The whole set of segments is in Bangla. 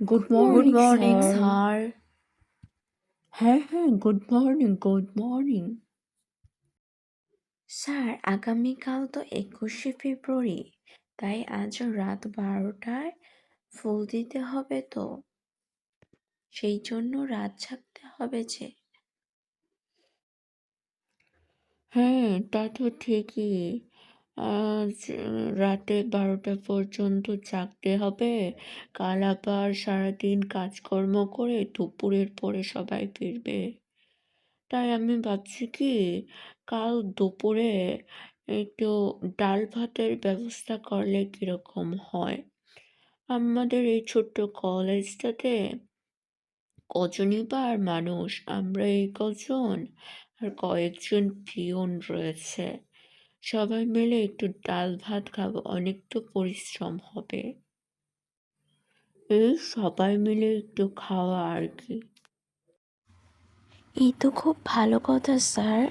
Good good morning morning sir. Sir. হ্যাঁ, good morning, good morning. Sir, আগামীকাল তো 21শে ফেব্রুয়ারি, তাই আজ রাত 12টায় ফুল দিতে হবে তো, সেই জন্য রাত জাগতে হবে যে। হ্যাঁ, তা তো ঠিকই। আজ রাতে 12টা পর্যন্ত জাগতে হবে। কাল আবার সারাদিন কাজকর্ম করে দুপুরের পরে সবাই ফিরবে। তাই আমি ভাবছি কি, কাল দুপুরে একটু ডাল ভাতের ব্যবস্থা করলে কিরকম হয়। আমাদের এই ছোট্ট কলেজটাতে কজনই বা আর মানুষ, আমরা এই কজন আর কয়েকজন পিয়ন রয়েছে। সবাই মিলে একটু ডাল ভাত খাবো, অনেক তো পরিশ্রম হবে। এই সবাই মিলে একটু খাওয়া আর কি। এই তো খুব ভালো কথা স্যার,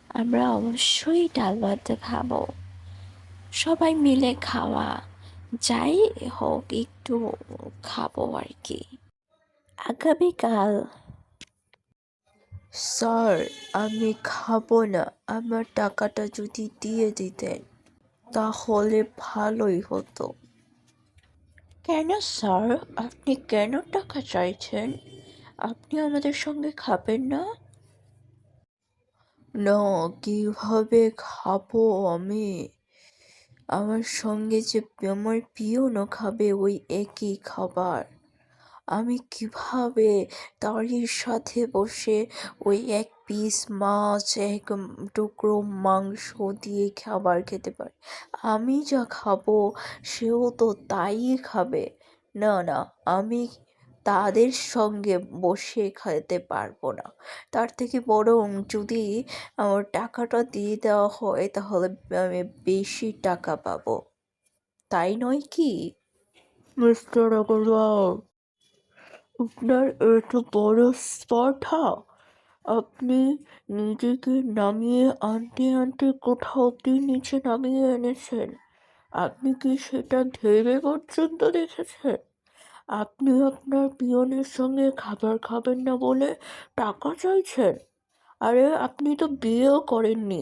আমরা অবশ্যই ডাল ভাত খাবো। সবাই মিলে খাওয়া, যাই হোক একটু খাবো আর কি আগামীকাল। স্যার, আমি খাবো না। আমার টাকাটা যদি দিয়ে দিতেন তাহলে ভালোই হতো। কেন স্যার, আপনি কেন টাকা চাইছেন? আপনি আমাদের সঙ্গে খাবেন না? না, কিভাবে খাবো আমি? আমার সঙ্গে যে আমার পিয়নও খাবে ওই একই খাবার। আমি কিভাবে তারই সাথে বসে ওই এক পিস মাছ, এক টুকরো মাংস দিয়ে খাবার খেতে পারি? আমি যা খাবো সেও তো তাই খাবে। না না, আমি তাদের সঙ্গে বসে খেতে পারবো না। তার থেকে বরং যদি আমার টাকাটা দিয়ে দেওয়া হয় তাহলে আমি বেশি টাকা পাবো, তাই নয় কি? মিস্টার আগরওয়াল, আপনার এত বড় স্পর্ধা! আপনি নিজেকে নামিয়ে আনতে আনতে কোথাও অব্দি নিচে নামিয়ে এনেছেন। আপনি কি সেটা ভেবে পর্যন্ত দেখেছেন? আপনি আপনার পিয়নের সঙ্গে খাবার খাবেন না বলে টাকা চাইছেন? আরে আপনি তো বিয়েও করেননি।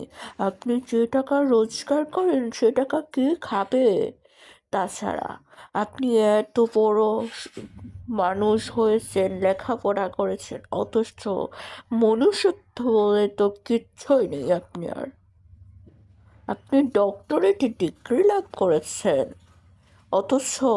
আপনি যে টাকা রোজগার করেন সে টাকা কে খাবে? তাছাড়া আপনি এত বড় মানুষ হয়েছেন, লেখাপড়া করেছেন, অথচ মনুষ্যত্ব বলে তো কিচ্ছুই নেই আপনার। আপনি ডক্টরেট ডিগ্রি লাভ করেছেন, অথচ